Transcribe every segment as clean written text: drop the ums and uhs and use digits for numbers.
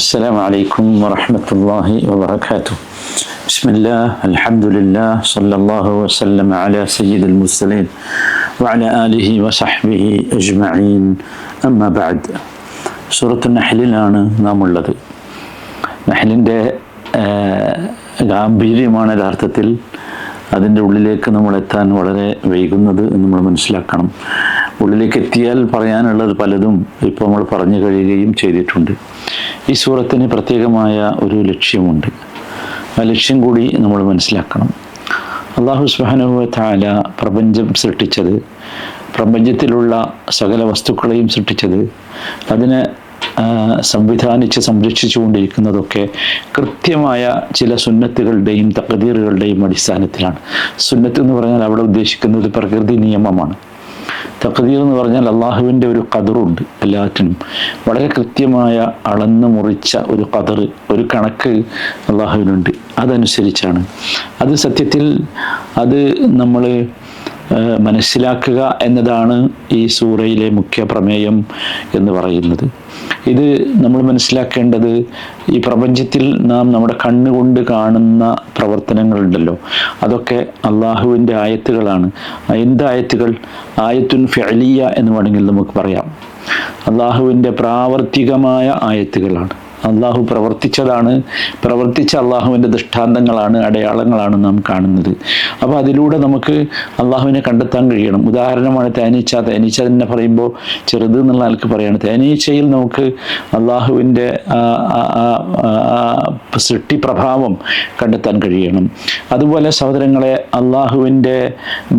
السلام عليكم ورحمة الله وبركاته. بسم الله الحمد لله صلى الله وسلم على سيد المرسلين وعلى آله وصحبه أجمعين. أما بعد. സൂറത്ത് നഹ്ലിലാണ് നാം ഉള്ളത്. നഹ്ലിൻ്റെ ഗാംഭീര്യമാണ് യഥാർത്ഥത്തിൽ അതിൻ്റെ ഉള്ളിലേക്ക് നമ്മൾ എത്താൻ വളരെ വൈകുന്നത് എന്ന് നമ്മൾ മനസ്സിലാക്കണം. ഉള്ളിലേക്ക് എത്തിയാൽ പറയാനുള്ളത് പലതും ഇപ്പോൾ നമ്മൾ പറഞ്ഞു കഴിയുകയും ചെയ്തിട്ടുണ്ട്. ഈ സൂറത്തിന് പ്രത്യേകമായ ഒരു ലക്ഷ്യമുണ്ട്. ആ ലക്ഷ്യം കൂടി നമ്മൾ മനസ്സിലാക്കണം. അല്ലാഹു സുബ്ഹാനഹു വ തആല പ്രപഞ്ചം സൃഷ്ടിച്ചത്, പ്രപഞ്ചത്തിലുള്ള സകല വസ്തുക്കളെയും സൃഷ്ടിച്ചത്, അതിനെ സംവിധാനിച്ച് സംരക്ഷിച്ചുകൊണ്ടിരിക്കുന്നതൊക്കെ കൃത്യമായ ചില സുന്നത്തുകളുടെയും തഖ്ദീറുകളുടെയും അടിസ്ഥാനത്തിലാണ്. സുന്നത്ത് എന്ന് പറഞ്ഞാൽ അവിടെ ഉദ്ദേശിക്കുന്നത് പ്രകൃതി നിയമമാണ്. തഖ്ദീർ എന്ന് പറഞ്ഞാൽ അള്ളാഹുവിൻ്റെ ഒരു ഖദറുണ്ട്. എല്ലാറ്റിനും വളരെ കൃത്യമായ അളന്ന് മുറിച്ച ഒരു ഖദർ, ഒരു കണക്ക് അള്ളാഹുവിനുണ്ട്. അതനുസരിച്ചാണ് അത്. സത്യത്തിൽ അത് നമ്മൾ മനസ്സിലാക്കുക എന്നതാണ് ഈ സൂറയിലെ മുഖ്യ പ്രമേയം എന്ന് പറയുന്നത്. ഇത് നമ്മൾ മനസ്സിലാക്കേണ്ടത്, ഈ പ്രപഞ്ചത്തിൽ നാം നമ്മുടെ കണ്ണുകൊണ്ട് കാണുന്ന പ്രവർത്തനങ്ങളുണ്ടല്ലോ, അതൊക്കെ അള്ളാഹുവിൻ്റെ ആയത്തുകളാണ്. എന്ത് ആയത്തുകൾ? ആയത്തുൻ ഫിഅലിയ എന്ന് വേണമെങ്കിൽ നമുക്ക് പറയാം. അള്ളാഹുവിൻ്റെ പ്രാവർത്തികമായ ആയത്തുകളാണ്. അള്ളാഹു പ്രവർത്തിച്ചതാണ്, പ്രവർത്തിച്ച അള്ളാഹുവിൻ്റെ ദൃഷ്ടാന്തങ്ങളാണ്, അടയാളങ്ങളാണ് നാം കാണുന്നത്. അപ്പോൾ അതിലൂടെ നമുക്ക് അള്ളാഹുവിനെ കണ്ടെത്താൻ കഴിയണം. ഉദാഹരണമാണ് തേനീച്ച. തേനീച്ച തന്നെ പറയുമ്പോൾ ചെറുത് എന്നുള്ള ആൾക്ക് പറയാണ്. തേനീച്ചയിൽ നമുക്ക് അള്ളാഹുവിൻ്റെ സൃഷ്ടി പ്രഭാവം കണ്ടെത്താൻ കഴിയണം. അതുപോലെ സഹോദരങ്ങളെ, അള്ളാഹുവിൻ്റെ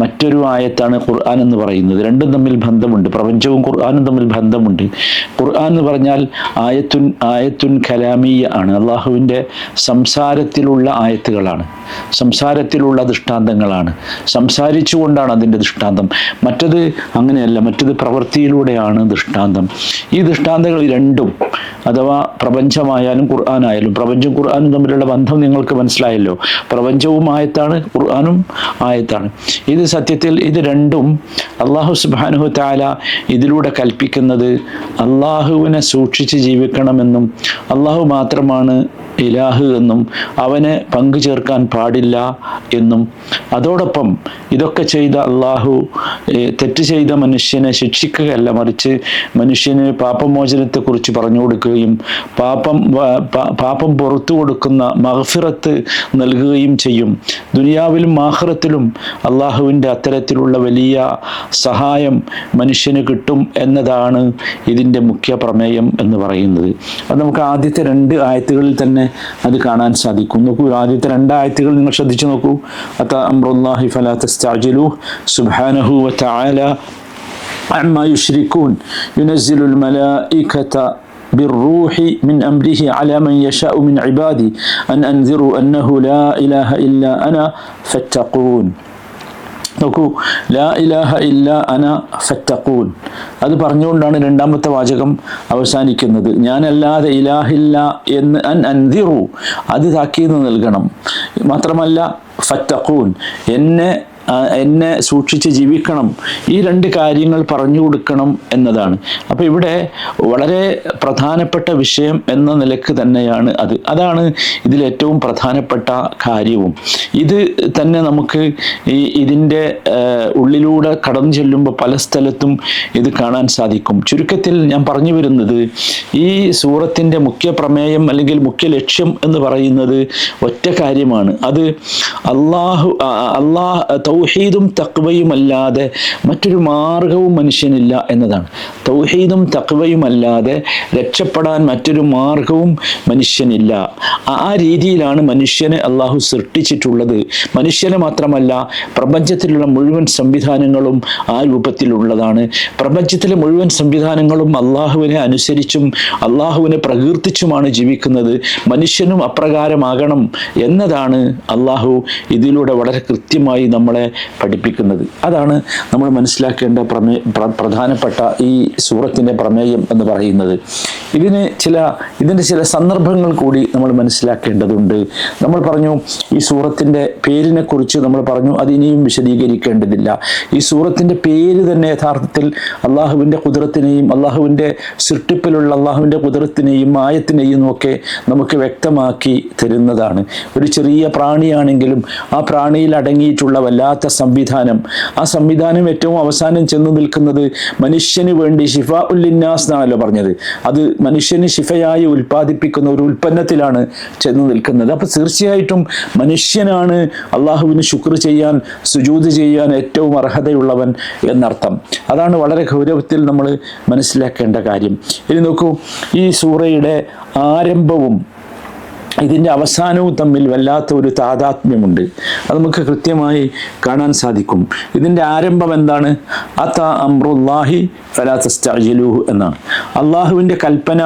മറ്റൊരു ആയത്താണ് ഖുർആൻ എന്ന് പറയുന്നത്. രണ്ടും തമ്മിൽ ബന്ധമുണ്ട്. പ്രപഞ്ചവും ഖുർആനും തമ്മിൽ ബന്ധമുണ്ട്. ഖുർആൻ എന്ന് പറഞ്ഞാൽ ആയത്തുൻ കലാമിയ ആണ്. അള്ളാഹുവിൻ്റെ സംസാരത്തിലുള്ള ആയത്തുകളാണ്, സംസാരത്തിലുള്ള ദൃഷ്ടാന്തങ്ങളാണ്. സംസാരിച്ചുകൊണ്ടാണ് അതിൻ്റെ ദൃഷ്ടാന്തം. മറ്റത് അങ്ങനെയല്ല, മറ്റത് പ്രവൃത്തിയിലൂടെയാണ് ദൃഷ്ടാന്തം. ഈ ദൃഷ്ടാന്തങ്ങൾ രണ്ടും, അഥവാ പ്രപഞ്ചമായാലും ഖുർആനായാലും, പ്രപഞ്ചവും ഖുർആനും തമ്മിലുള്ള ബന്ധം നിങ്ങൾക്ക് മനസ്സിലായല്ലോ. പ്രപഞ്ചവും ആയത്താണ്, ഖുർആനും ആയത്താണ്. ഇത് സത്യത്തിൽ ഇത് രണ്ടും അല്ലാഹു സുബ്ഹാനഹു വ തആല ഇതിലൂടെ കൽപ്പിക്കുന്നത് അള്ളാഹുവിനെ സൂക്ഷിച്ച് ജീവിക്കണമെന്നും അള്ളാഹു മാത്രമാണ് ഇലാഹ് എന്നും അവനെ പങ്കു ചേർക്കാൻ പാടില്ല എന്നും, അതോടൊപ്പം ഇതൊക്കെ ചെയ്ത അള്ളാഹു തെറ്റ് ചെയ്ത മനുഷ്യനെ ശിക്ഷിക്കുകയല്ല, മറിച്ച് മനുഷ്യന് പാപമോചനത്തെക്കുറിച്ച് പറഞ്ഞു കൊടുക്കുകയും പാപം പുറത്തു കൊടുക്കുന്ന മഗ്ഫിറത്ത് നൽകുകയും ചെയ്യും. ദുനിയാവിലും ആഖിറത്തിലും അള്ളാഹുവിൻ്റെ അത്തരത്തിലുള്ള വലിയ സഹായം മനുഷ്യന് കിട്ടും എന്നതാണ് ഇതിൻ്റെ മുഖ്യ പ്രമേയം എന്ന് പറയുന്നത്. അത് നമുക്ക് ആദ്യത്തെ രണ്ട് ആയത്തുകളിൽ തന്നെ അത് കാണാൻ സാധിക്കും. നോക്കൂ, ആദ്യത്തെ രണ്ട് ആയത്തുകൾ നിങ്ങൾ ശ്രദ്ധിച്ചു നോക്കൂ. അത അംറുല്ലാഹി ഫലാ തസ്തഅജിലൂഹു സുബ്ഹാനഹു വ തആല അമ്മാ യുശ്രികൂൻ യുനസ്സിലുൽ മലായികത بالروح من أمره على من يشاء من عبادي أن أنذروا أنه لا إله إلا أنا فاتقون. നോക്കൂ, ലാ ഇലാഹ ഇല്ലാ അന ഫത്തഖൂൻ. അത് പറഞ്ഞുകൊണ്ടാണ് രണ്ടാമത്തെ വാചകം അവസാനിക്കുന്നത്. ഞാനല്ലാതെ ഇലാഹില്ല എന്ന് അൻദിറു, അത് താക്കീത് നൽകണം. മാത്രമല്ല ഫത്തഖൂൻ, എന്നെ സൂക്ഷിച്ച് ജീവിക്കണം. ഈ രണ്ട് കാര്യങ്ങൾ പറഞ്ഞു കൊടുക്കണം എന്നതാണ്. അപ്പോൾ ഇവിടെ വളരെ പ്രധാനപ്പെട്ട വിഷയം എന്ന നിലക്ക് തന്നെയാണ് അതാണ് ഇതിലേറ്റവും പ്രധാനപ്പെട്ട കാര്യവും. ഇത് തന്നെ നമുക്ക് ഇതിൻ്റെ ഉള്ളിലൂടെ കടന്നു ചെല്ലുമ്പോൾ പല സ്ഥലത്തും ഇത് കാണാൻ സാധിക്കും. ചുരുക്കത്തിൽ ഞാൻ പറഞ്ഞു വരുന്നത്, ഈ സൂറത്തിൻ്റെ മുഖ്യ പ്രമേയം അല്ലെങ്കിൽ മുഖ്യ ലക്ഷ്യം എന്ന് പറയുന്നത് ഒറ്റ കാര്യമാണ്. അത് തൗഹീദും തഖ്വയും അല്ലാതെ മറ്റൊരു മാർഗവും മനുഷ്യനില്ല എന്നതാണ്. തൗഹീദും തഖ്വയും അല്ലാതെ രക്ഷപ്പെടാൻ മറ്റൊരു മാർഗവും മനുഷ്യനില്ല. ആ രീതിയിലാണ് മനുഷ്യനെ അള്ളാഹു സൃഷ്ടിച്ചിട്ടുള്ളത്. മനുഷ്യനെ മാത്രമല്ല, പ്രപഞ്ചത്തിലുള്ള മുഴുവൻ സംവിധാനങ്ങളും ആ രൂപത്തിലുള്ളതാണ്. പ്രപഞ്ചത്തിലെ മുഴുവൻ സംവിധാനങ്ങളും അള്ളാഹുവിനെ അനുസരിച്ചും അള്ളാഹുവിനെ പ്രകീർത്തിച്ചുമാണ് ജീവിക്കുന്നത്. മനുഷ്യനും അപ്രകാരമാകണം എന്നതാണ് അള്ളാഹു ഇതിലൂടെ വളരെ കൃത്യമായി നമ്മളെ നമ്മളെ പഠിപ്പിക്കുന്നത്. അതാണ് നമ്മൾ മനസ്സിലാക്കേണ്ട പ്രധാനപ്പെട്ട ഈ സൂറത്തിൻ്റെ പ്രമേയം എന്ന് പറയുന്നത്. ഇതിൻ്റെ ചില സന്ദർഭങ്ങൾ കൂടി നമ്മൾ മനസ്സിലാക്കേണ്ടതുണ്ട്. നമ്മൾ പറഞ്ഞു ഈ സൂറത്തിൻ്റെ പേരിനെ കുറിച്ച് നമ്മൾ പറഞ്ഞു, അത് ഇനിയും വിശദീകരിക്കേണ്ടതില്ല. ഈ സൂറത്തിൻ്റെ പേര് തന്നെ യഥാർത്ഥത്തിൽ അള്ളാഹുവിൻ്റെ ഖുദ്റത്തിനെയും അള്ളാഹുവിൻ്റെ സൃഷ്ടിപ്പിലുള്ള അള്ളാഹുവിൻ്റെ ഖുദ്റത്തിനെയും ആയത്തിനെയും ഒക്കെ നമുക്ക് വ്യക്തമാക്കി തരുന്നതാണ്. ഒരു ചെറിയ പ്രാണിയാണെങ്കിലും ആ പ്രാണിയിൽ അടങ്ങിയിട്ടുള്ള വല്ലാത്ത സംവിധാനം, ആ സംവിധാനം ഏറ്റവും അവസാനം ചെന്ന് നിൽക്കുന്നത് മനുഷ്യന് വേണ്ടി ഷിഫാ ഉല്ലിന്നാസ് എന്നാണല്ലോ പറഞ്ഞത്. അത് മനുഷ്യന് ശിഫയായി ഉൽപ്പാദിപ്പിക്കുന്ന ഒരു ഉൽപ്പന്നത്തിലാണ് ചെന്ന് നിൽക്കുന്നത്. അപ്പോൾ തീർച്ചയായിട്ടും മനുഷ്യനാണ് അള്ളാഹുവിന് ശുക്ർ ചെയ്യാൻ, സുജൂദ് ചെയ്യാൻ ഏറ്റവും അർഹതയുള്ളവൻ എന്നർത്ഥം. അതാണ് വളരെ ഗൗരവത്തിൽ നമ്മൾ മനസ്സിലാക്കേണ്ട കാര്യം. ഇനി നോക്കൂ, ഈ സൂറയുടെ ആരംഭവും ഇതിൻ്റെ അവസാനവും തമ്മിൽ വല്ലാത്ത ഒരു താദാത്മ്യമുണ്ട്. അത് നമുക്ക് കൃത്യമായി കാണാൻ സാധിക്കും. ഇതിൻ്റെ ആരംഭം എന്താണ്? അതാ അംറുല്ലാഹി ഫലാ തസ്തഅജിലൂഹു എന്നാണ്. അള്ളാഹുവിൻ്റെ കൽപ്പന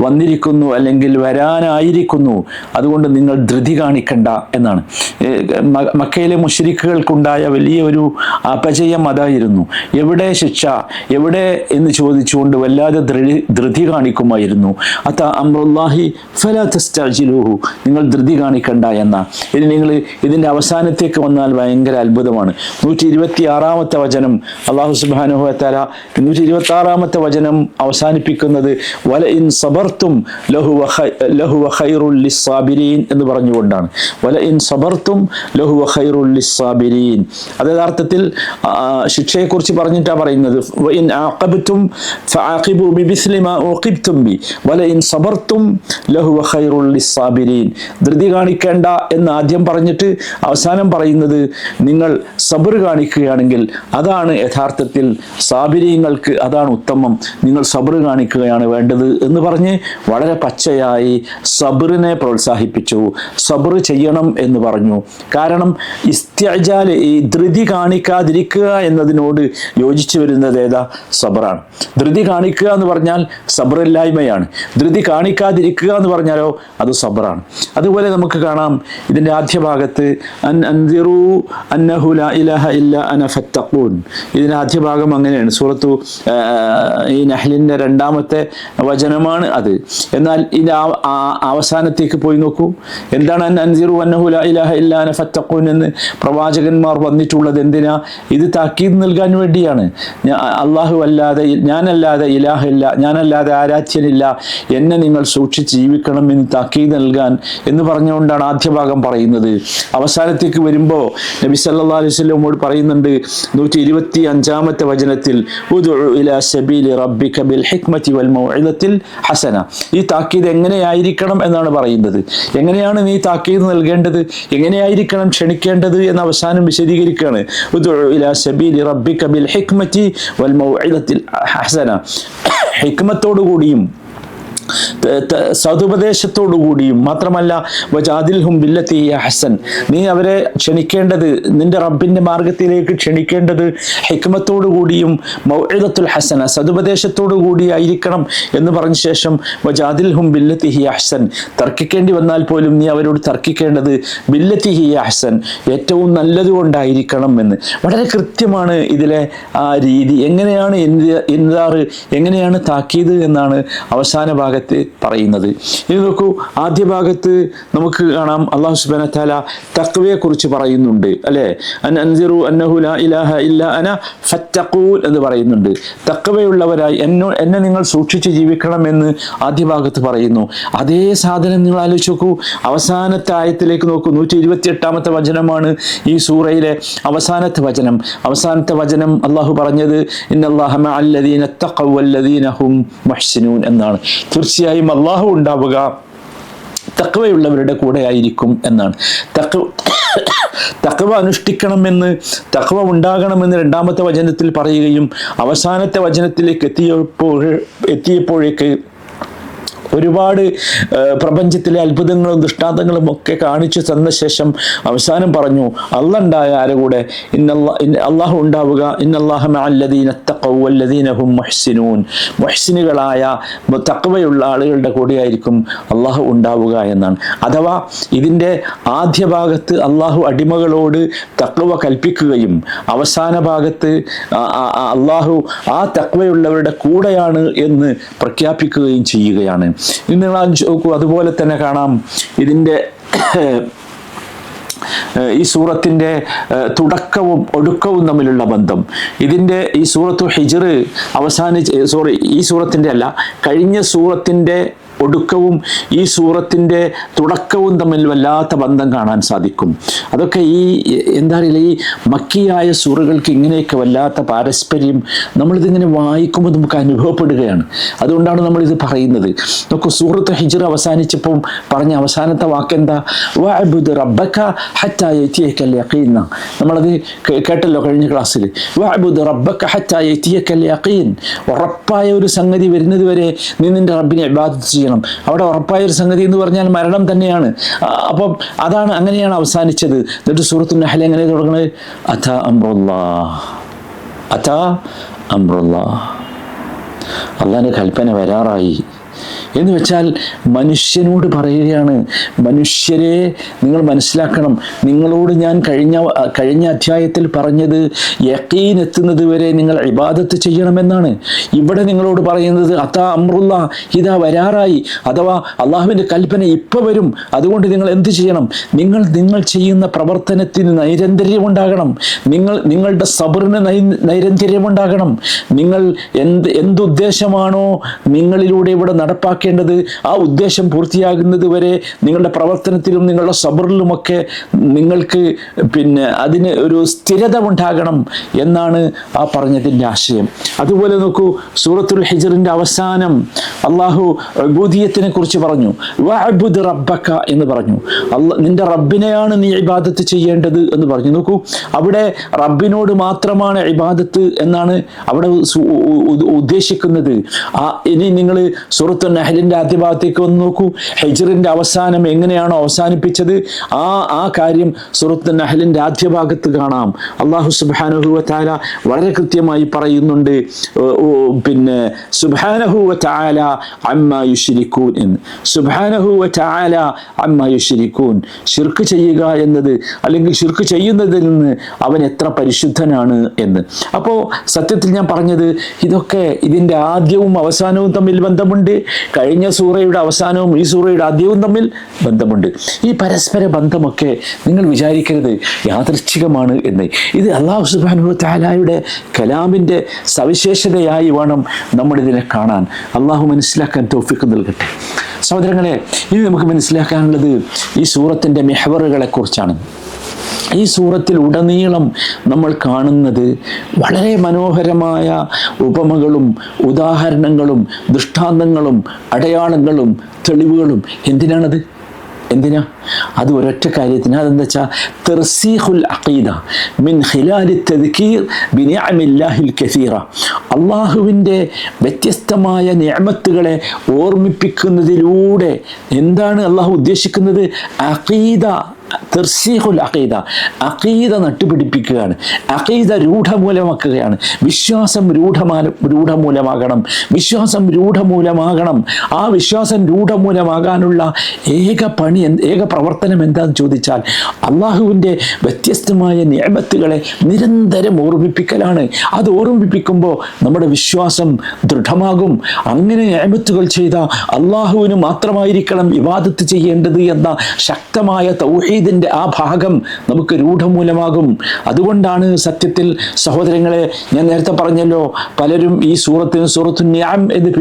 വന്നിരിക്കുന്നു, അല്ലെങ്കിൽ വരാനായിരിക്കുന്നു, അതുകൊണ്ട് നിങ്ങൾ ധൃതി കാണിക്കണ്ട എന്നാണ്. മക്കയിലെ മുശ്രിക്കുകൾക്കുണ്ടായ വലിയ ഒരു അപജയം അതായിരുന്നു. എവിടെ ശിക്ഷ, എവിടെ എന്ന് ചോദിച്ചുകൊണ്ട് വല്ലാതെ ധൃതി കാണിക്കുമായിരുന്നു. അതാ അംറുല്ലാഹി ഫലാ തസ്തഅജിലൂഹു, നിങ്ങൾ ധൃതി കാണിക്കണ്ട എന്ന. ഇനി നിങ്ങൾ ഇതിൻ്റെ അവസാനത്തേക്ക് വന്നാൽ ഭയങ്കര അത്ഭുതമാണ്. 126-ാമത്തെ വചനം അല്ലാഹു സുബ്ഹാനഹു വ തആല 126-ാമത്തെ വചനം അവസാനിപ്പിക്കുന്നത് വല ഇൻ സബർത്തും ലഹുവ ഖൈറുൽ ലിസ്സാബിരീൻ എന്ന് പറഞ്ഞുകൊണ്ടാണ്. വല ഇൻ സബർത്തും ലഹുവ ഖൈറുൽ ലിസ്സാബിരീൻ. അത് യഥാർത്ഥത്തിൽ ശിക്ഷയെക്കുറിച്ച് പറഞ്ഞിട്ടാണ് പറയുന്നത്. വ ഇൻ ആഖബതും ഫആഖിബു ബിമിസ്ലി മാ ഉഖിബ്തും ബി വല ഇൻ സബർത്തും ലഹുവ ഖൈറുൽ ലിസ്സാബിരീൻ. ധൃതി കാണിക്കേണ്ട എന്ന് ആദ്യം പറഞ്ഞിട്ട് അവസാനം പറയുന്നത് നിങ്ങൾ സബർ കാണിക്കുകയാണെങ്കിൽ അതാണ് യഥാർത്ഥത്തിൽ സാബിരീങ്ങൾക്ക് അതാണ് ഉത്തമം, നിങ്ങൾ സബർ കാണിക്കുകയാണ് വേണ്ടത് എന്ന് പറഞ്ഞ് വളരെ പച്ചയായി സബറിനെ പ്രോത്സാഹിപ്പിച്ചു. സബർ ചെയ്യണം എന്ന് പറഞ്ഞു. കാരണം ഇസ്തിഅജാൽ, ഈ ധൃതി കാണിക്കാതിരിക്കുക എന്നതിനോട് യോജിച്ചു വരുന്നത് ഏതാ? സബറാണ്. ധൃതി കാണിക്കുക എന്ന് പറഞ്ഞാൽ സബറില്ലായ്മയാണ്. ധൃതി കാണിക്കാതിരിക്കുക എന്ന് പറഞ്ഞാലോ അത് സബറാണ്. അതുപോലെ നമുക്ക് കാണാം ഇതിൻ്റെ ആദ്യ ഭാഗത്ത് അൻസിറൂ അന്നഹു ലാ ഇലാഹ ഇല്ലാ അന ഫത്തഖൂൻ. ഇതിൻ്റെ ആദ്യ ഭാഗം അങ്ങനെയാണ്. സൂറത്തു ഈ നഹ്ലിൻ്റെ 2-ാമത്തെ വചനമാണ് അത്. എന്നാൽ ഇത് അവസാനത്തേക്ക് പോയി നോക്കൂ, എന്താണ് അൻസിറൂ അന്നഹു ലാ ഇലാഹ ഇല്ലാ അന ഫത്തഖൂൻ എന്ന് പ്രവാചകന്മാർ വന്നിട്ടുള്ളത് എന്തിനാ? ഇത് താക്കീത് നൽകാൻ വേണ്ടിയാണ്. അള്ളാഹു അല്ലാതെ, ഞാനല്ലാതെ ഇലാഹില്ല, ഞാനല്ലാതെ ആരാധ്യനില്ല, എന്നെ നിങ്ങൾ സൂക്ഷിച്ച് ജീവിക്കണം എന്ന് താക്കീത് നൽകാൻ എന്ന് പറഞ്ഞുകൊണ്ടാണ് ആദ്യ ഭാഗം പറയുന്നത്. അവസാനത്തേക്ക് വരുമ്പോൾ നബി സല്ലല്ലാഹു അലൈഹി വസല്ലമയോട് പറയുന്നുണ്ട് 125-ാമത്തെ വചനത്തിൽ ഉദ്ഉ ഇലാ സബീലി റബ്ബിക ബിൽ ഹിക്മതി വൽ മൗഇദത്തിൽ ഹസന. ഈ താക്കീത് എങ്ങനെയായിരിക്കണം എന്നാണ് പറയുന്നത്. എങ്ങനെയാണ് നീ താക്കീത് നൽകേണ്ടത്, എങ്ങനെയായിരിക്കണം ക്ഷണിക്കേണ്ടത് എന്ന് അവസാനം വിശദീകരിക്കുകയാണ്. ഉദ്ഉ ഇലാ സബീലി റബ്ബിക ബിൽ ഹിക്മതി വൽ മൗഇദത്തിൽ ഹസന. ഹിക്മത്തോടുകൂടിയും സതുപദേശത്തോടുകൂടിയും മാത്രമല്ല വജാദിൽഹും ബില്ലത്തി ഹിയ ഹസൻ, നീ അവരെ ക്ഷണിക്കേണ്ടത്, നിന്റെ റബ്ബിന്റെ മാർഗത്തിലേക്ക് ക്ഷണിക്കേണ്ടത് ഹിക്മത്തോടു കൂടിയും മൗഇദത്തുൽ ഹസന, സതുപദേശത്തോടു കൂടി ആയിരിക്കണം എന്ന് പറഞ്ഞ ശേഷം വജാദിൽഹും ബില്ലത്തി ഹിയ ഹസൻ, തർക്കിക്കേണ്ടി വന്നാൽ പോലും നീ അവരോട് തർക്കിക്കേണ്ടത് ബില്ലത്തി ഹിയ ഹസൻ, ഏറ്റവും നല്ലതുകൊണ്ടായിരിക്കണം എന്ന്. വളരെ കൃത്യമാണ് ഇതിലെ ആ രീതി. എങ്ങനെയാണ് ഇൻദാർ, എങ്ങനെയാണ് താക്കീത് എന്നാണ് അവസാന ഭാഗത്ത് പറയുന്നത്. ഇനി നോക്കൂ, ആദ്യ ഭാഗത്ത് നമുക്ക് കാണാം അല്ലാഹു സുബ്ഹാനഹു വ തആല തഖ്വയെ കുറിച്ച് പറയുന്നുണ്ട്, അല്ലേ? അൻസിറു അന്നഹു ലാ ഇലാഹ ഇല്ലാ അന ഫത്തഖൂൻ എന്ന് പറയുന്നുണ്ട്. തഖ്വയുള്ളവരായി എന്നെ നിങ്ങൾ സൂക്ഷിച്ച് ജീവിക്കണം എന്ന് ആദ്യ ഭാഗത്ത് പറയുന്നു. അതേ സാധനം നിങ്ങൾ ആലോചിച്ച് നോക്കൂ, അവസാനത്തെ ആയത്തിലേക്ക് നോക്കൂ. 128-ാമത്തെ വചനമാണ് ഈ സൂറയിലെ അവസാനത്തെ വചനം. അവസാനത്തെ വചനം അള്ളാഹു പറഞ്ഞത് ഇന്നല്ലാഹ മഅല്ലദീന തഖവ വല്ലദീന ഹും മുഹ്സിനൂൻ എന്നാണ്. തീർച്ചയായും അള്ളാഹു ഉണ്ടാവുക തഖ്വയുള്ളവരുടെ കൂടെ ആയിരിക്കും എന്നാണ്. തഖ്വ അനുഷ്ഠിക്കണമെന്ന്, തഖ്വ ഉണ്ടാകണമെന്ന് 2-ാമത്തെ വചനത്തിൽ പറയുകയും അവസാനത്തെ വചനത്തിലേക്ക് എത്തിയപ്പോഴേക്ക് ഒരുപാട് പ്രപഞ്ചത്തിലെ അത്ഭുതങ്ങളും ദൃഷ്ടാന്തങ്ങളും ഒക്കെ കാണിച്ചു തന്ന ശേഷം അവസാനം പറഞ്ഞു അല്ലാഹ് ഉണ്ടായ ആരെ കൂടെ അല്ലാഹു ഉണ്ടാവുക ഇന്നല്ലാഹ മഅല്ലദീന തഖവ വല്ലദീന ഹും മുഹ്സിനൂൻ, മുഹ്സിനുകളായ തഖ്വയുള്ള ആളുകളുടെ കൂടെയായിരിക്കും അല്ലാഹു ഉണ്ടാവുക എന്നാണ്. അഥവാ ഇതിൻ്റെ ആദ്യ ഭാഗത്ത് അല്ലാഹു അടിമകളോട് തഖ്വ കൽപ്പിക്കുകയും അവസാന ഭാഗത്ത് അല്ലാഹു ആ തഖ്വയുള്ളവരുടെ കൂടെയാണ് എന്ന് പ്രഖ്യാപിക്കുകയും ചെയ്യുകയാണ്. ഇന്ന് നോക്കൂ, അതുപോലെ തന്നെ കാണാം ഇതിൻ്റെ ഈ സൂറത്തിൻ്റെ തുടക്കവും ഒടുക്കവും തമ്മിലുള്ള ബന്ധം. ഇതിൻ്റെ ഈ സൂറത്തു ഹിജ്ർ ഈ സൂറത്തിൻ്റെ അല്ല, കഴിഞ്ഞ സൂറത്തിൻ്റെ ഒടുക്കവും ഈ സൂറത്തിൻ്റെ തുടക്കവും തമ്മിൽ വല്ലാത്ത ബന്ധം കാണാൻ സാധിക്കും. അതൊക്കെ ഈ എന്താ പറയുക, ഈ മക്കിയായ സൂറകൾക്ക് ഇങ്ങനെയൊക്കെ വല്ലാത്ത പാരസ്പര്യം നമ്മളിതിങ്ങനെ വായിക്കുമ്പോൾ നമുക്ക് അനുഭവപ്പെടുകയാണ്. അതുകൊണ്ടാണ് നമ്മളിത് പറയുന്നത്. നമുക്ക് സൂറത്ത് ഹിജ്ർ അവസാനിച്ചപ്പോൾ പറഞ്ഞ അവസാനത്തെ വാക്കെന്താ? വഅബ്ദു റബ്ബക ഹത്താ യഅതിയകൽ യഖീൻ. നമ്മളത് കേട്ടല്ലോ കഴിഞ്ഞ ക്ലാസ്സിൽ. വഅബ്ദു റബ്ബക ഹത്താ യഅതിയകൽ യഖീൻ. ഉറപ്പായ ഒരു സംഗതി വരുന്നത് വരെ നീ നിന്റെ റബ്ബിനെ ഇബാദത്ത് ചെയ്യണം. അവിടെ ഉറപ്പായൊരു സംഗതി എന്ന് പറഞ്ഞാൽ മരണം തന്നെയാണ്. അപ്പം അതാണ്, അങ്ങനെയാണ് അവസാനിച്ചത്. എന്നിട്ട് സൂറത്തുൽ നഹ്ൽ എങ്ങനെ തുടങ്ങുന്നത്? അതാ അംറുല്ലാഹ്, അതാ അംറുല്ലാഹ്, അള്ളാഹിന്റെ കൽപ്പന വരാറായി എന്ന് വെച്ചാൽ മനുഷ്യനോട് പറയുകയാണ്, മനുഷ്യരെ നിങ്ങൾ മനസ്സിലാക്കണം, നിങ്ങളോട് ഞാൻ കഴിഞ്ഞ അധ്യായത്തിൽ പറഞ്ഞത് യഖീൻ എത്തുന്നത് വരെ നിങ്ങൾ ഇബാദത്ത് ചെയ്യണമെന്നാണ്. ഇവിടെ നിങ്ങളോട് പറയുന്നത് അതാ അംറുല്ലാ, ഇതാ വരാറായി, അഥവാ അള്ളാഹുവിൻ്റെ കൽപ്പന ഇപ്പോൾ വരും. അതുകൊണ്ട് നിങ്ങൾ എന്ത് ചെയ്യണം? നിങ്ങൾ ചെയ്യുന്ന പ്രവർത്തനത്തിന് നൈരന്തര്യമുണ്ടാകണം. നിങ്ങളുടെ സബറിന് നൈരന്തര്യമുണ്ടാകണം. നിങ്ങൾ എന്തുദ്ദേശമാണോ നിങ്ങളിലൂടെ ഇവിടെ നടപ്പാക്കേണ്ടത് ആ ഉദ്ദേശം പൂർത്തിയാകുന്നത് വരെ നിങ്ങളുടെ പ്രവർത്തനത്തിലും നിങ്ങളുടെ സബറിലുമൊക്കെ നിങ്ങൾക്ക് അതിന് ഒരു സ്ഥിരത ഉണ്ടാകണം എന്നാണ് ആ പറഞ്ഞതിൻ്റെ ആശയം. അതുപോലെ നോക്കൂ, സൂറത്തുൽ ഹിജ്റിൻ്റെ അവസാനം അള്ളാഹു ഉബൂദിയത്തിനെ കുറിച്ച് പറഞ്ഞു. വഅബ്ദു റബ്ബക എന്ന് പറഞ്ഞു. നിന്റെ റബ്ബിനെയാണ് നീ ഇബാദത്ത് ചെയ്യേണ്ടത് എന്ന് പറഞ്ഞു. നോക്കൂ, അവിടെ റബ്ബിനോട് മാത്രമാണ് ഇബാദത്ത് എന്നാണ് അവിടെ ഉദ്ദേശിക്കുന്നത്. ഇനി നിങ്ങൾ സൂറത്തുൽ നഹ്ലിൻ്റെ ആദ്യ ഭാഗത്തേക്ക് വന്ന് നോക്കൂ. ഹിജ്റിൻ്റെ അവസാനം എങ്ങനെയാണോ അവസാനിപ്പിച്ചത് ആ കാര്യം സൂറത്തുൽ നഹ്ലിൻ്റെ ആദ്യ ഭാഗത്ത് കാണാം. അല്ലാഹു സുബ്ഹാനഹു വ തആല വളരെ കൃത്യമായി പറയുന്നുണ്ട്, സുബ്ഹാനഹു വ തആല അമ്മാ യുശ്രികൂൻ എന്ന്. സുബ്ഹാനഹു വ തആല അമ്മാ യുശ്രികൂൻ. ശിർക്ക് ചെയ്യുക എന്നത്, അല്ലെങ്കിൽ ശിർക്ക് ചെയ്യുന്നതിൽ നിന്ന് അവൻ എത്ര പരിശുദ്ധനാണ് എന്ന്. അപ്പോൾ സത്യത്തിൽ ഞാൻ പറഞ്ഞത് ഇതൊക്കെ ഇതിൻ്റെ ആദ്യവും അവസാനവും തമ്മിൽ ബന്ധമുണ്ട്. കഴിഞ്ഞ സൂറയുടെ അവസാനവും ഈ സൂറയുടെ ആദ്യവും തമ്മിൽ ബന്ധമുണ്ട്. ഈ പരസ്പര ബന്ധമൊക്കെ നിങ്ങൾ വിചാരിക്കരുത് യാദൃച്ഛികമാണ് എന്ന്. ഇത് അല്ലാഹു സുബ്ഹാനഹു വ തആലയുടെ കലാമിൻ്റെ സവിശേഷതയായി വേണം നമ്മളിതിനെ കാണാൻ. അള്ളാഹു മനസ്സിലാക്കാൻ തൗഫീഖ് നൽകട്ടെ. സഹോദരങ്ങളെ, ഇനി നമുക്ക് മനസ്സിലാക്കാനുള്ളത് ഈ സൂറത്തിൻ്റെ മെഹ്വറുകളെ കുറിച്ചാണ്. ഈ സൂറത്തിൽ ഉടനീളം നമ്മൾ കാണുന്നത് വളരെ മനോഹരമായ ഉപമകളും ഉദാഹരണങ്ങളും ദൃഷ്ടാന്തങ്ങളും അടയാളങ്ങളും തെളിവുകളും. എന്തിനാ? അത് ഒരൊറ്റ കാര്യത്തിന്. അതെന്താ വെച്ചാൽ തർസീഖുൽ അഖീദ മിൻ ഖിലാലി തദ്കീർ ബിനിഅമില്ലാഹിൽ കസീറ. അള്ളാഹുവിൻ്റെ വ്യത്യസ്തമായ നിഅമത്തുകളെ ഓർമ്മിപ്പിക്കുന്നതിലൂടെ എന്താണ് അള്ളാഹു ഉദ്ദേശിക്കുന്നത്? തർസീഖുൽ അഖീദ നട്ടുപിടിപ്പിക്കുകയാണ്. അഖീദ രൂഢമൂലമാക്കുകയാണ്. വിശ്വാസം രൂഢമൂലമാകണം. വിശ്വാസം രൂഢമൂലമാകണം. ആ വിശ്വാസം രൂഢമൂലമാകാനുള്ള ഏക പ്രവർത്തനം എന്താണെന്ന് ചോദിച്ചാൽ അള്ളാഹുവിൻ്റെ വ്യത്യസ്തമായ നിഅമത്തുകളെ നിരന്തരം ഓർമ്മിപ്പിക്കലാണ്. അത് ഓർമ്മിപ്പിക്കുമ്പോൾ നമ്മുടെ വിശ്വാസം ദൃഢമാകും. അങ്ങനെ നിഅമത്തുകൾ ചെയ്ത അള്ളാഹുവിന് മാത്രമായിരിക്കണം ഇബാദത്ത് ചെയ്യേണ്ടത് എന്ന ശക്തമായ തൗഹീദിൻ്റെ ആ ഭാഗം നമുക്ക് രൂഢമൂലമാകും. അതുകൊണ്ടാണ് സത്യത്തിൽ സഹോദരങ്ങളെ, ഞാൻ നേരത്തെ പറഞ്ഞല്ലോ, പലരും ഈ സൂറത്തിന് സൂറത്തുൻ നിഅം എന്ന്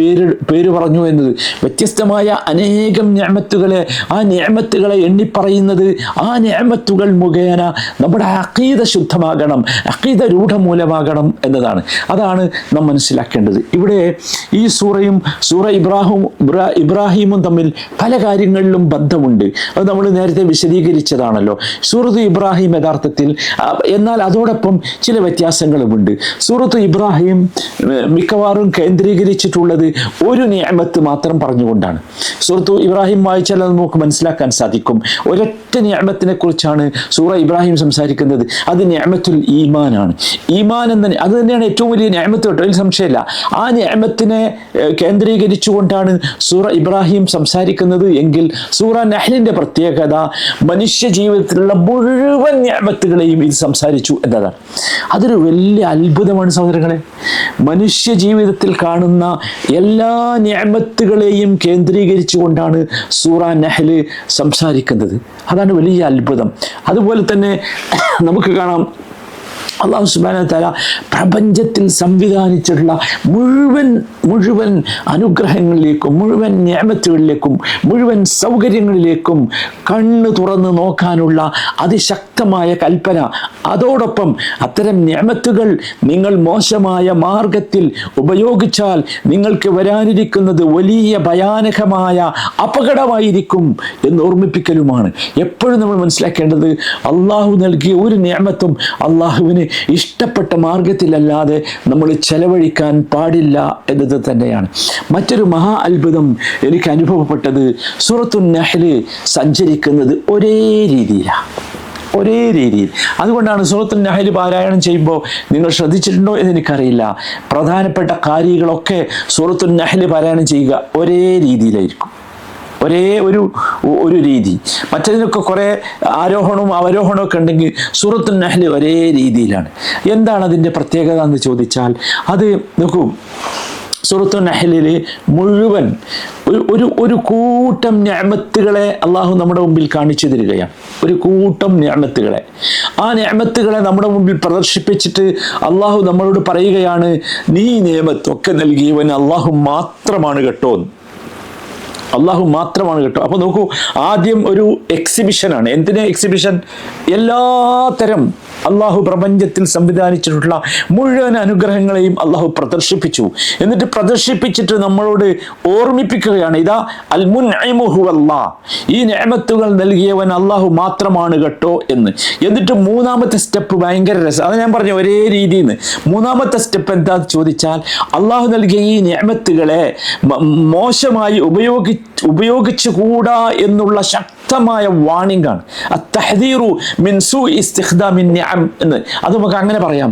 പേര് പറഞ്ഞു എന്നത്. വ്യത്യസ്തമായ അനേകം നിഅമത്തുകളെ, ആ നിഅമത്തുകളെ എണ്ണിപ്പറയുന്നത് ആ നിഅമത്തുകൾ മുഖേന നമ്മുടെ അഖീദ ശുദ്ധമാകണം, അഖീദ രൂഢമൂലമാകണം എന്നതാണ്. അതാണ് നാം മനസ്സിലാക്കേണ്ടത്. ഇവിടെ ഈ സൂറയും സൂറ ഇബ്രാഹിമും തമ്മിൽ പല കാര്യങ്ങളിലും ബന്ധമുണ്ട്. അത് നമ്മൾ നേരത്തെ വിശദീകരിച്ചു കേന്ദ്രീകരിച്ചതാണല്ലോ സൂറത്ത് ഇബ്രാഹിം യഥാർത്ഥത്തിൽ. എന്നാൽ അതോടൊപ്പം ചില വ്യത്യാസങ്ങളുമുണ്ട്. സൂറത്ത് ഇബ്രാഹിം മിക്കവാറും കേന്ദ്രീകരിച്ചിട്ടുള്ളത് ഒരു നിഅമത്ത് മാത്രം പറഞ്ഞുകൊണ്ടാണ്. സൂറത്ത് ഇബ്രാഹിം വായിച്ചാൽ അത് നമുക്ക് മനസ്സിലാക്കാൻ സാധിക്കും. ഒരൊറ്റ നിഅമത്തിനെ കുറിച്ചാണ് സൂറ ഇബ്രാഹിം സംസാരിക്കുന്നത്. അത് നിഅമത്തുൽ ഈമാനാണ്. ഈമാൻ എന്ന അത് തന്നെയാണ് ഏറ്റവും വലിയ നിഅമത്ത് കേട്ടോ, അതിൽ സംശയമില്ല. ആ നിഅമത്തിനെ കേന്ദ്രീകരിച്ചുകൊണ്ടാണ് സൂറ ഇബ്രാഹിം സംസാരിക്കുന്നത് എങ്കിൽ സൂറ നഹ്ലിന്റെ പ്രത്യേകത മനുഷ്യ ജീവിതത്തിലുള്ള മുഴുവൻ നിഅമത്തുകളെയും ഇത് സംസാരിച്ചു എന്നതാണ്. അതൊരു വലിയ അത്ഭുതമാണ് സഹോദരങ്ങളെ. മനുഷ്യ ജീവിതത്തിൽ കാണുന്ന എല്ലാ നിഅമത്തുകളെയും കേന്ദ്രീകരിച്ചുകൊണ്ടാണ് സൂറ നഹ്ല് സംസാരിക്കുന്നത്. അതാണ് വലിയ അത്ഭുതം. അതുപോലെ തന്നെ നമുക്ക് കാണാം അല്ലാഹു സുബ്ഹാനഹു വ തആല പ്രപഞ്ചത്തിൽ സംവിധാനിച്ചിട്ടുള്ള മുഴുവൻ അനുഗ്രഹങ്ങളിലേക്കും മുഴുവൻ നിഅമത്തുകളിലേക്കും മുഴുവൻ സൗകര്യങ്ങളിലേക്കും കണ്ണ് തുറന്ന് നോക്കാനുള്ള അതിശക്തമായ കൽപ്പന. അതോടൊപ്പം അത്തരം നിഅമത്തുകൾ നിങ്ങൾ മോശമായ മാർഗത്തിൽ ഉപയോഗിച്ചാൽ നിങ്ങൾക്ക് വരാനിരിക്കുന്നത് വലിയ ഭയാനകമായ അപകടമായിരിക്കും എന്ന് ഓർമ്മിപ്പിക്കലുമാണ്. എപ്പോഴും നമ്മൾ മനസ്സിലാക്കേണ്ടത് അള്ളാഹു നൽകിയ ഒരു നിഅമത്തും അള്ളാഹുവിന് ഇഷ്ടപ്പെട്ട മാർഗത്തിലല്ലാതെ നമ്മൾ ചെലവഴിക്കാൻ പാടില്ല എന്നത് തന്നെയാണ്. മറ്റൊരു മഹാ അത്ഭുതം എനിക്ക് അനുഭവപ്പെട്ടത് സൂറത്തുൻ നഹ്ല് സഞ്ചരിക്കുന്നത് ഒരേ രീതിയിലാണ്. അതുകൊണ്ടാണ് സൂറത്തുൻ നഹ്ല് പാരായണം ചെയ്യുമ്പോൾ നിങ്ങൾ ശ്രദ്ധിച്ചിട്ടുണ്ടോ എന്ന് എനിക്കറിയില്ല, പ്രധാനപ്പെട്ട കാര്യങ്ങളൊക്കെ സൂറത്തുൻ നഹ്ല് പാരായണം ചെയ്യുക ഒരേ രീതിയിലായിരിക്കും. ഒരേ ഒരു രീതി. മറ്റതിനൊക്കെ കുറേ ആരോഹണവും അവരോഹണവും ഒക്കെ ഉണ്ടെങ്കിൽ സൂറത്തുൻ നഹ്ല് ഒരേ രീതിയിലാണ്. എന്താണ് അതിൻ്റെ പ്രത്യേകത എന്ന് ചോദിച്ചാൽ, അത് നോക്കൂ, സൂറത്തുൻ നഹ്ലിൽ മുഴുവൻ ഒരു കൂട്ടം നിഅമത്തുകളെ അള്ളാഹു നമ്മുടെ മുമ്പിൽ കാണിച്ചു തരികയാണ്. ഒരു കൂട്ടം നിഅമത്തുകളെ, ആ നിഅമത്തുകളെ നമ്മുടെ മുമ്പിൽ പ്രദർശിപ്പിച്ചിട്ട് അള്ളാഹു നമ്മളോട് പറയുകയാണ്, നീ നിഅമത്തൊക്കെ നൽകിയവൻ അള്ളാഹു മാത്രമാണ് കേട്ടോ. അപ്പോൾ നോക്കൂ, ആദ്യം ഒരു എക്സിബിഷനാണ്. എന്തിനാ എക്സിബിഷൻ? എല്ലാത്തരം അള്ളാഹു പ്രപഞ്ചത്തിൽ സംവിധാനിച്ചിട്ടുള്ള മുഴുവൻ അനുഗ്രഹങ്ങളെയും അള്ളാഹു പ്രദർശിപ്പിച്ചു. എന്നിട്ട് പ്രദർശിപ്പിച്ചിട്ട് നമ്മളോട് ഓർമ്മിപ്പിക്കുകയാണ്, ഇതാ അൽ മുൻഇമു ഹുവല്ലാഹ്, ഈ നിഅമത്തുകൾ നൽകിയവൻ അള്ളാഹു മാത്രമാണ് കേട്ടോ എന്ന്. എന്നിട്ട് മൂന്നാമത്തെ സ്റ്റെപ്പ് ഭയങ്കര രസം. അത് ഞാൻ പറഞ്ഞു ഒരേ രീതിയിൽ നിന്ന്. മൂന്നാമത്തെ സ്റ്റെപ്പ് എന്താന്ന് ചോദിച്ചാൽ, അള്ളാഹു നൽകിയ ഈ നിഅമത്തുകളെ മോശമായി ഉപയോഗിച്ചുകൂടാ എന്നുള്ള ശക്തമായ വാണിംഗ് ആണ്. അത്തഹ്ദീറു മിൻ സൂഇ ഇസ്തിഖ്ദാമിൻ നിഅം എന്ന് അത് നമുക്ക് അങ്ങനെ പറയാം.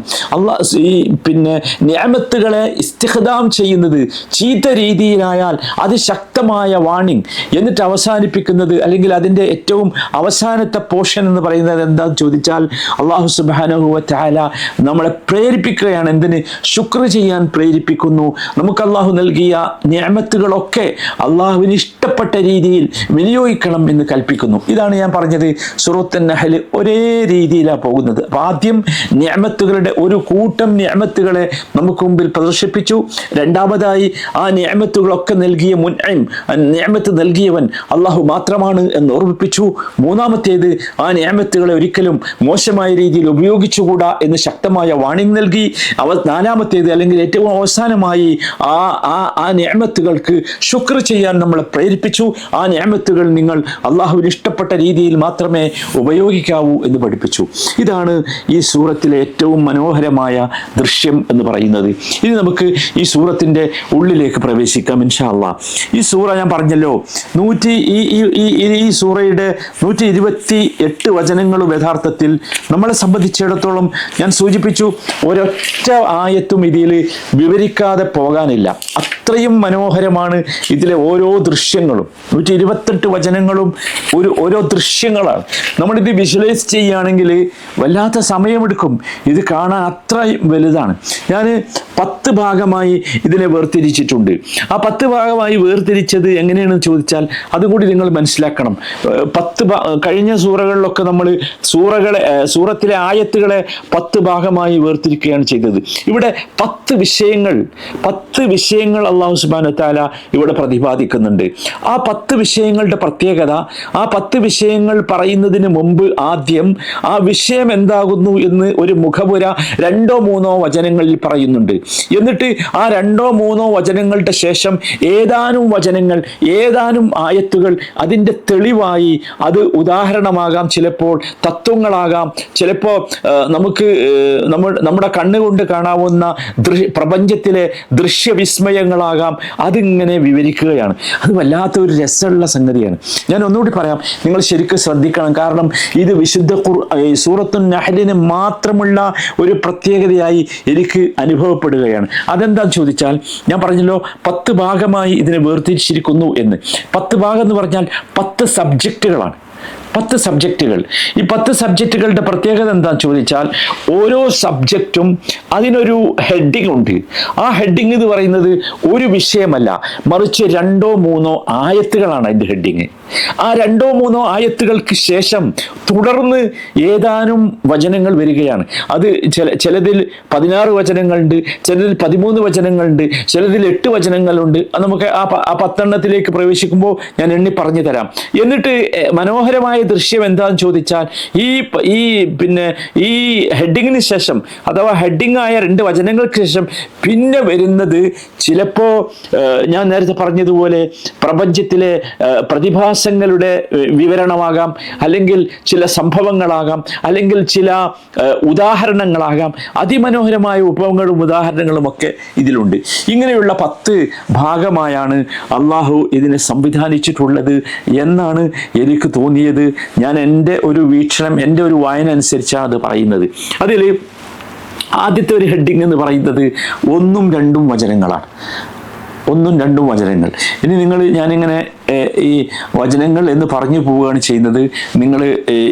നിഅമത്തുകളെ ഇസ്തിഖ്ദാം ചെയ്യുന്നത് ചീത്ത രീതിയിലായാൽ അതിശക്തമായ വാണിംഗ്. എന്നിട്ട് അവസാനിപ്പിക്കുന്നത്, അല്ലെങ്കിൽ അതിൻ്റെ ഏറ്റവും അവസാനത്തെ പോർഷൻ എന്ന് പറയുന്നത് എന്താണെന്ന് ചോദിച്ചാൽ, അല്ലാഹു സുബ്ഹാനഹു വ തആല നമ്മളെ പ്രേരിപ്പിക്കുകയാണ്. എന്തിന്? ശുക്ർ ചെയ്യാൻ പ്രേരിപ്പിക്കുന്നു. നമുക്ക് അല്ലാഹു നൽകിയ നിഅമത്തുകളൊക്കെ അള്ളാഹുവിന് ഇഷ്ടപ്പെട്ട രീതിയിൽ വിനിയോഗിക്കണം എന്ന് കൽപ്പിക്കുന്നു. ഇതാണ് ഞാൻ പറഞ്ഞത്, സൂറത്തുൻ നഹ്ല് ഒരേ രീതിയിലാണ് പോകുന്നത്. അപ്പോൾ ആദ്യം നിഅമത്തുകളുടെ ഒരു കൂട്ടം നിഅമത്തുകളെ നമുക്ക് മുമ്പിൽ പ്രദർശിപ്പിച്ചു. രണ്ടാമതായി ആ നിഅമത്തുകളൊക്കെ നൽകിയ നിഅമത്ത് നൽകിയവൻ അള്ളാഹു മാത്രമാണ് എന്ന് ഓർമ്മിപ്പിച്ചു. മൂന്നാമത്തേത്, ആ നിഅമത്തുകളെ ഒരിക്കലും മോശമായ രീതിയിൽ ഉപയോഗിച്ചുകൂടാ എന്ന് ശക്തമായ വാണിംഗ് നൽകി. നാലാമത്തേത്, അല്ലെങ്കിൽ ഏറ്റവും അവസാനമായി ആ നിഅമത്തുകൾക്ക് ശുക്ർ ചെയ്യാൻ നമ്മളെ പ്രേരിപ്പിച്ചു. ആ നിഅമത്തുകൾ നിങ്ങൾ അള്ളാഹുവിന് ഇഷ്ടപ്പെട്ട രീതിയിൽ മാത്രമേ ഉപയോഗിക്കാവൂ എന്ന് പഠിപ്പിച്ചു. ഇതാണ് ഈ സൂറത്തിലെ ഏറ്റവും മനോഹരമായ ദൃശ്യം എന്ന് പറയുന്നത്. ഇനി നമുക്ക് ഈ സൂറത്തിൻ്റെ ഉള്ളിലേക്ക് പ്രവേശിക്കാം ഇൻഷാ അല്ലാഹ്. ഈ സൂറ ഞാൻ പറഞ്ഞല്ലോ, ഈ സൂറയുടെ 128 വചനങ്ങളും യഥാർത്ഥത്തിൽ നമ്മളെ സംബന്ധിച്ചിടത്തോളം ഞാൻ സൂചിപ്പിച്ചു, ഒരൊറ്റ ആയത്തും ഇതിൽ വിവരിക്കാതെ പോകാനില്ല. അത്രയും മനോഹരമാണ് ഇതിലെ ഓരോ ദൃശ്യങ്ങളും. 128 വചനങ്ങളും ഓരോ ദൃശ്യങ്ങളാണ്. നമ്മളിത് വിഷ്വലൈസ് ചെയ്യുകയാണെങ്കിൽ വല്ലാത്ത സമയമെടുക്കും. ഇത് കാണാൻ അത്രയും വലുതാണ്. ഞാൻ 10 ഭാഗമായി ഇതിനെ വേർതിരിച്ചിട്ടുണ്ട്. ആ 10 ഭാഗമായി വേർതിരിച്ചത് എങ്ങനെയാണെന്ന് ചോദിച്ചാൽ അതുകൂടി നിങ്ങൾ മനസ്സിലാക്കണം. കഴിഞ്ഞ സൂറകളിലൊക്കെ നമ്മൾ സൂറത്തിലെ ആയത്തുകളെ 10 ഭാഗമായി വേർതിരിക്കുകയാണ് ചെയ്തത്. ഇവിടെ 10 വിഷയങ്ങൾ അല്ലാഹു സുബ്ഹാനഹു വ തആല ഇവിടെ പ്രതിപാദിക്കുന്നുണ്ട്. പറയുന്നുണ്ട്. ആ 10 വിഷയങ്ങളുടെ പ്രത്യേകത, ആ 10 വിഷയങ്ങൾ പറയുന്നതിന് മുമ്പ് ആദ്യം ആ വിഷയം എന്താകുന്നു എന്ന് ഒരു മുഖപുര 2-3 വചനങ്ങളിൽ പറയുന്നുണ്ട്. എന്നിട്ട് ആ 2-3 വചനങ്ങളുടെ ശേഷം ഏതാനും വചനങ്ങൾ, ഏതാനും ആയത്തുകൾ അതിൻ്റെ തെളിവായി, അത് ഉദാഹരണമാകാം, ചിലപ്പോൾ തത്വങ്ങളാകാം, ചിലപ്പോൾ നമുക്ക് നമ്മുടെ കണ്ണുകൊണ്ട് കാണാവുന്ന പ്രപഞ്ചത്തിലെ ദൃശ്യവിസ്മയങ്ങളാകാം, അതിങ്ങനെ വിവരിക്കുകയാണ്. അത് വല്ലാത്തൊരു രസമുള്ള സംഗതിയാണ്. ഞാൻ ഒന്നുകൂടി പറയാം, നിങ്ങൾ ശരിക്കും ശ്രദ്ധിക്കണം. കാരണം ഇത് വിശുദ്ധ സൂറത്തുൻ നഹ്ലിന് മാത്രമുള്ള ഒരു പ്രത്യേകതയായി എനിക്ക് അനുഭവപ്പെടുകയാണ്. അതെന്താന്ന് ചോദിച്ചാൽ, ഞാൻ പറഞ്ഞല്ലോ 10 ഭാഗമായി ഇതിനെ വേർതിരിച്ചിരിക്കുന്നു എന്ന്. 10 ഭാഗം എന്ന് പറഞ്ഞാൽ 10 സബ്ജക്റ്റുകളാണ്. 10 സബ്ജക്റ്റുകൾ. ഈ 10 സബ്ജക്റ്റുകളുടെ പ്രത്യേകത എന്താണെന്ന് ചോദിച്ചാൽ, ഓരോ സബ്ജക്റ്റും അതിനൊരു ഹെഡിങ് ഉണ്ട്. ആ ഹെഡിങ് എന്ന് പറയുന്നത് ഒരു വിഷയമല്ല, മറിച്ച് 2-3 ആയത്തുകളാണ് അതിൻ്റെ ഹെഡിങ്. ആ 2-3 ആയത്തുകൾക്ക് ശേഷം തുടർന്ന് ഏതാനും വചനങ്ങൾ വരികയാണ്. അത് ചിലതിൽ 16 വചനങ്ങളുണ്ട്, ചിലതിൽ 13 വചനങ്ങളുണ്ട്, ചിലതിൽ 8 വചനങ്ങളുണ്ട്. അത് നമുക്ക് ആ 10 പ്രവേശിക്കുമ്പോൾ ഞാൻ എണ്ണി പറഞ്ഞു തരാം. എന്നിട്ട് മനോഹരമായ ദൃശ്യം എന്താണെന്ന് ചോദിച്ചാൽ, ഈ ഹെഡിങ്ങിന് ശേഷം, അഥവാ ഹെഡിങ് ആയ 2 വചനങ്ങൾക്ക് ശേഷം പിന്നെ വരുന്നത് ചിലപ്പോൾ ഞാൻ നേരത്തെ പറഞ്ഞതുപോലെ പ്രപഞ്ചത്തിലെ പ്രതിഭാസങ്ങളുടെ വിവരണമാകാം, അല്ലെങ്കിൽ ചില സംഭവങ്ങളാകാം, അല്ലെങ്കിൽ ചില ഉദാഹരണങ്ങളാകാം. അതിമനോഹരമായ ഉപമകളും ഉദാഹരണങ്ങളും ഒക്കെ ഇതിലുണ്ട്. ഇങ്ങനെയുള്ള 10 ഭാഗമായാണ് അള്ളാഹു ഇതിനെ സംവിധാനിച്ചിട്ടുള്ളത് എന്നാണ് എനിക്ക് തോന്നിയത്. ഞാൻ എൻ്റെ ഒരു വീക്ഷണം, എൻ്റെ ഒരു വായന അനുസരിച്ചാണ് അത് പറയുന്നത്. അതിൽ ആദ്യത്തെ ഒരു ഹെഡിങ് എന്ന് പറയുന്നത് 1-2 വചനങ്ങളാണ്. 1-2 വചനങ്ങൾ. ഇനി ഞാനിങ്ങനെ ഈ വചനങ്ങൾ എന്ന് പറഞ്ഞു പോവുകയാണ് ചെയ്യുന്നത്. നിങ്ങൾ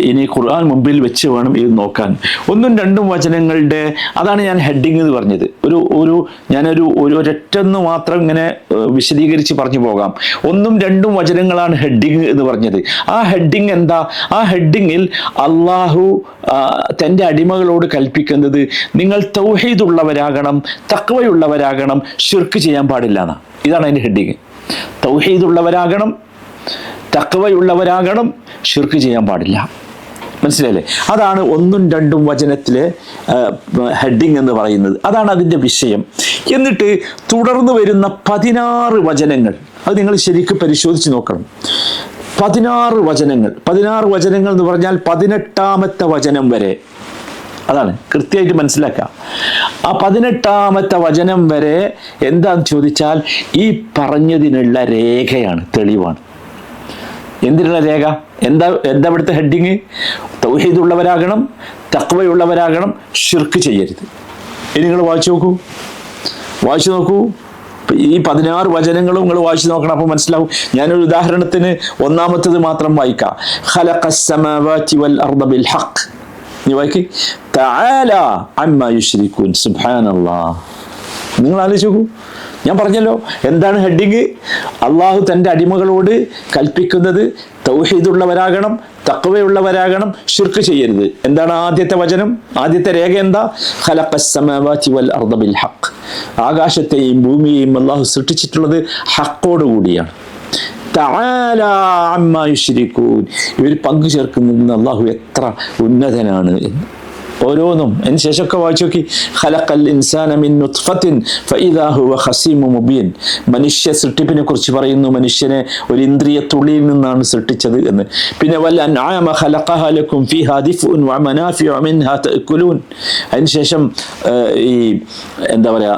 ഇനി ഖുർആൻ മുമ്പിൽ വെച്ച് വേണം ഇത് നോക്കാൻ. 1-2 വചനങ്ങളുടെ, അതാണ് ഞാൻ ഹെഡിങ് എന്ന് പറഞ്ഞത്. ഞാനൊരു ഒരൊറ്റൊന്ന് മാത്രം ഇങ്ങനെ വിശദീകരിച്ച് പറഞ്ഞു പോകാം. 1-2 വചനങ്ങളാണ് ഹെഡിങ് എന്ന് പറഞ്ഞത്. ആ ഹെഡിങ് എന്താ? ആ ഹെഡിങ്ങിൽ അള്ളാഹു തൻ്റെ അടിമകളോട് കൽപ്പിക്കുന്നത്, നിങ്ങൾ തൗഹീദുള്ളവരാകണം, തഖ്വയുള്ളവരാകണം, ശിർക്ക് ചെയ്യാൻ പാടില്ല എന്നാണ്. ഇതാണ് അതിൻ്റെ ഹെഡിങ്. തൗഹീദുള്ളവരാകണം, തഖ്വയുള്ളവരാകണം, ശിർക്ക് ചെയ്യാൻ പാടില്ല. മനസ്സിലായില്ലേ? അതാണ് 1-2 വചനത്തിലെ ഹെഡിങ് എന്ന് പറയുന്നത്. അതാണ് അതിൻ്റെ വിഷയം. എന്നിട്ട് തുടർന്ന് വരുന്ന 16 വചനങ്ങൾ, അത് നിങ്ങൾ ശരിക്കും പരിശോധിച്ച് നോക്കണം. 16 വചനങ്ങൾ എന്ന് പറഞ്ഞാൽ 18ാമത്തെ വചനം വരെ. അതാണ് കൃത്യമായിട്ട് മനസ്സിലാക്കുക. ആ 18ാമത്തെ വചനം വരെ എന്താന്ന് ചോദിച്ചാൽ ഈ പറഞ്ഞതിനുള്ള രേഖയാണ്, തെളിവാണ്. എന്തിനുള്ള രേഖ? എന്താ ഇവിടുത്തെ ഹെഡിങ്? തൗഹീദുള്ളവരാകണം, തഖ്വയുള്ളവരാകണം, ശിർക്ക് ചെയ്യരുത്. ഇനി നിങ്ങൾ വായിച്ചു നോക്കൂ. ഈ 16 വചനങ്ങളും നിങ്ങൾ വായിച്ചു നോക്കണം. അപ്പോൾ മനസ്സിലാവും. ഞാനൊരു ഉദാഹരണത്തിന് 1-ാമത്തേത് മാത്രം വായിക്കാം. ഖലഖസ് സമാവാതി വൽ അർദ ബിൽ ഹഖ്. നീ വായിക്ക്. തആല അമ്മാ യുശ്രികൂൻ. സുബ്ഹാനല്ലാഹ്. നിങ്ങൾ ആലോചിച്ച് നോക്കൂ. ഞാൻ പറഞ്ഞല്ലോ എന്താണ് ഹെഡിങ്. അള്ളാഹു തൻ്റെ അടിമകളോട് കൽപ്പിക്കുന്നത് തൗഹീദുള്ളവരാകണം, തഖ്വയുള്ളവരാകണം, ശിർക്ക് ചെയ്യരുത്. എന്താണ് ആദ്യത്തെ വചനം? ആദ്യത്തെ രേഖ എന്താ? ഖലഖസ് സമാവാതി വൽ അർദ ബിൽ ഹഖ്. ആകാശത്തെയും ഭൂമിയെയും അള്ളാഹു സൃഷ്ടിച്ചിട്ടുള്ളത് ഹക്കോടുകൂടിയാണ്. തആല അമ്മാ യുശ്രികൂൻ. ഇവർ പങ്കു ചേർക്കുന്നതിന് അള്ളാഹു എത്ര ഉന്നതനാണ് എന്ന്. ഓരോന്നും അതിന് ശേഷമൊക്കെ വായിച്ചു നോക്കി. ഖലഖൽ ഇൻസാന മിൻ നുത്ഫത്തിൻ ഫഇദാ ഹുവ ഖസീമുൻ മുബീൻ. മനുഷ്യ സൃഷ്ടിപ്പിനെ കുറിച്ച് പറയുന്നു, മനുഷ്യനെ ഒരു ഇന്ദ്രിയ തുള്ളിയിൽ നിന്നാണ് സൃഷ്ടിച്ചത് എന്ന്. പിന്നെ വൽ അൻആമ ഖലഖഹാ ലക്കും ഫീഹാ ദിഫ്ഉൻ വമനാഫിഉ മിൻഹാ തഅകുലൂൻ. അതിനുശേഷം ഈ എന്താ പറയാ,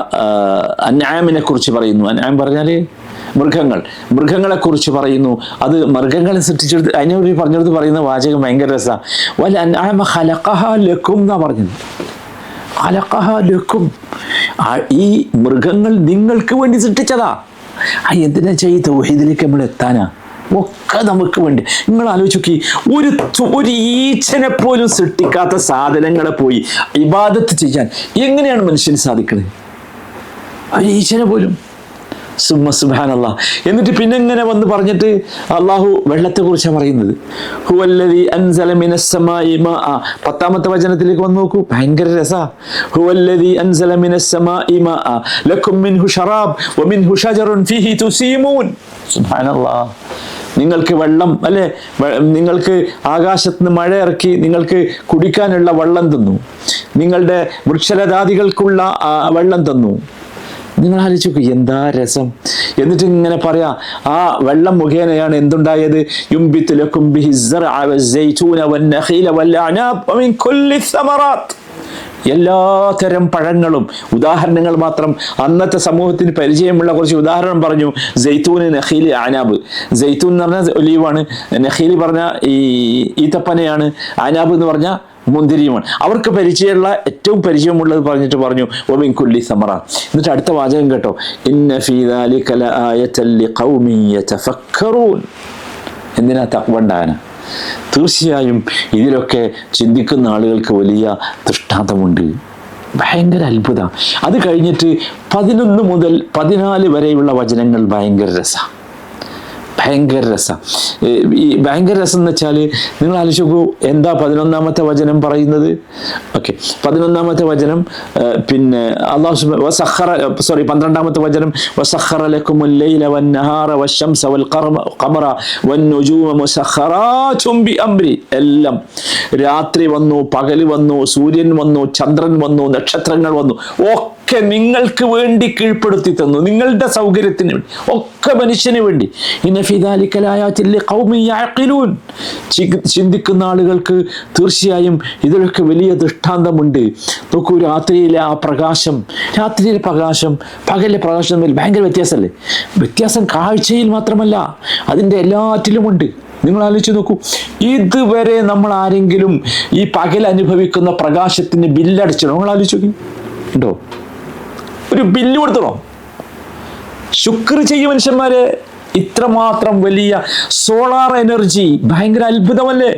അൻആമിനെ കുറിച്ച് പറയുന്നു. അൻആം പറഞ്ഞാൽ മൃഗങ്ങളെ കുറിച്ച് പറയുന്നു. അത് മൃഗങ്ങളെ സൃഷ്ടിച്ചെടുത്ത് അതിനോട് പറഞ്ഞെടുത്ത് പറയുന്ന വാചകം ഭയങ്കര രസമാണ്. വൽ അൻആമ ഖലഖഹാ ലക്കും എന്നാ പറഞ്ഞത്. ഖലഖഹാ ലക്കും. ഈ മൃഗങ്ങൾ നിങ്ങൾക്ക് വേണ്ടി സൃഷ്ടിച്ചതാ. എന്തിനാ ഈ തൗഹീദിലേക്ക് നമ്മൾ എത്താനാ? ഒക്കെ നമുക്ക് വേണ്ടി. നിങ്ങൾ ആലോചിച്ച് നോക്കി, ഒരു ഈച്ചനെ പോലും സൃഷ്ടിക്കാത്ത സാധനങ്ങളെ പോയി ഇബാദത്ത് ചെയ്യാൻ എങ്ങനെയാണ് മനുഷ്യന് സാധിക്കുന്നത്? ഈച്ചനെ പോലും സുബ്ഹാനല്ലാഹ്. എന്നിട്ട് പിന്നെ ഇങ്ങനെ വന്ന് പറഞ്ഞിട്ട് അള്ളാഹു വെള്ളത്തെ കുറിച്ചാണ് പറയുന്നത്. ഹുവല്ലദീ അൻസല മിനസ് സമാഇ മാഅ. 10ാമത്തെ വചനത്തിലേക്ക് വന്ന് നോക്കൂ, ഭയങ്കര രസാ. ഹുവല്ലദീ അൻസല മിനസ് സമാഇ മാഅ ലക്കും മിൻഹു ശറാബ് വമിൻഹു ശജറുൻ ഫീഹി തുസീമൂൻ. സുബ്ഹാനല്ലാഹ്. നിങ്ങൾക്ക് വെള്ളം അല്ലെ, നിങ്ങൾക്ക് ആകാശത്ത് നിന്ന് മഴ ഇറക്കി നിങ്ങൾക്ക് കുടിക്കാനുള്ള വെള്ളം തന്നു, നിങ്ങളുടെ വൃക്ഷലതാദികൾക്കുള്ള വെള്ളം തന്നു. നിങ്ങൾ ആലോചിച്ച് നോക്കൂ, എന്താ രസം. എന്നിട്ട് ഇങ്ങനെ പറയാ, ആ വെള്ളം മുഖേനയാണ് എന്തുണ്ടായത്? യുംബിതു ലക്കും ബിഹി الزرع والزيتون والنخيل والأعناب ومن كل الثمرات. എല്ലാ തരം പഴങ്ങളും. ഉദാഹരണങ്ങൾ മാത്രം അന്നത്തെ സമൂഹത്തിന് പരിചയമുള്ള കുറച്ച് ഉദാഹരണം പറഞ്ഞു. സൈത്തൂന്, നഖീൽ, അനാബ്. സൈത്തൂൻ എന്ന് പറഞ്ഞാൽ ഒലീവാണ്, നഖീൽ പറഞ്ഞ ഈ ഈത്തപ്പനയാണ്, അനാബ് എന്ന് പറഞ്ഞാൽ മുന്തിരിയുമാണ്. അവർക്ക് പരിചയമുള്ള ഏറ്റവും പരിചയമുള്ളത് പറഞ്ഞിട്ട് പറഞ്ഞു വമിൻ കുല്ലി സമറ. എന്നിട്ട് അടുത്ത വാചകം കേട്ടോ, ഇന്ന ഫീ ദാലിക ലആയതൻ ലിഖൗമിൻ യതഫക്കറൂൻ. എന്തിനാ തഖ്വ ഉണ്ടാകാനാ? തീർച്ചയായും ഇതിലൊക്കെ ചിന്തിക്കുന്ന ആളുകൾക്ക് വലിയ ദൃഷ്ടാന്തമുണ്ട്. ഭയങ്കര അത്ഭുതം. അത് കഴിഞ്ഞിട്ട് 11 മുതൽ 14 വരെയുള്ള വചനങ്ങൾ ഭയങ്കര രസമാണ്. ഭയങ്കര രസം. ഈ ഭയങ്കര രസം എന്ന് വെച്ചാൽ നിങ്ങൾ ആലോചിച്ച് നോക്കൂ, എന്താ 11ാമത്തെ വചനം പറയുന്നത്? ഓക്കെ, 11ാമത്തെ വചനം പിന്നെ അല്ലാഹു 12ാമത്തെ വചനം വസഖറ ലക്കുമുൽ ലൈല വന്നഹാറ വശംസ വൽ ഖമറ വന്നുജൂമ മുസഖറാതും ബിഅംരി. എല്ലാം രാത്രി വന്നു, പകല് വന്നു, സൂര്യൻ വന്നു, ചന്ദ്രൻ വന്നു, നക്ഷത്രങ്ങൾ വന്നു, ഒക്കെ നിങ്ങൾക്ക് വേണ്ടി കീഴ്പ്പെടുത്തി തന്നു, നിങ്ങളുടെ സൗകര്യത്തിന് വേണ്ടി, ഒക്കെ മനുഷ്യന് വേണ്ടി. ഇന്ന ഫീ ദാലിക ലആയാതിൻ ലിഖൗമിൻ യഅഖിലൂൻ. ചിന്തിക്കുന്ന ആളുകൾക്ക് തീർച്ചയായും ഇതിലൊക്കെ വലിയ ദൃഷ്ടാന്തമുണ്ട്. നോക്കൂ, രാത്രിയിലെ ആ പ്രകാശം, രാത്രിയിലെ പ്രകാശം പകലിലെ പ്രകാശം തമ്മിൽ ഭയങ്കര വ്യത്യാസമല്ലേ? വ്യത്യാസം കാഴ്ചയിൽ മാത്രമല്ല, അതിൻ്റെ എല്ലാറ്റിലുമുണ്ട്. നിങ്ങൾ ആലോചിച്ച് നോക്കൂ, ഇതുവരെ നമ്മൾ ആരെങ്കിലും ഈ പകൽ അനുഭവിക്കുന്ന പ്രകാശത്തിന് ബില്ലടിച്ചോ? നിങ്ങൾ ആലോചിച്ച് നോക്കി, ഉണ്ടോ? ഒരു ബില്ല് കൊടുത്തോ? ശുക്ർ ചെയ്യും മനുഷ്യന്മാരെ. ഇത്രമാത്രം വലിയ സോളാർ എനർജി ഭയങ്കര അത്ഭുതമല്ലേ?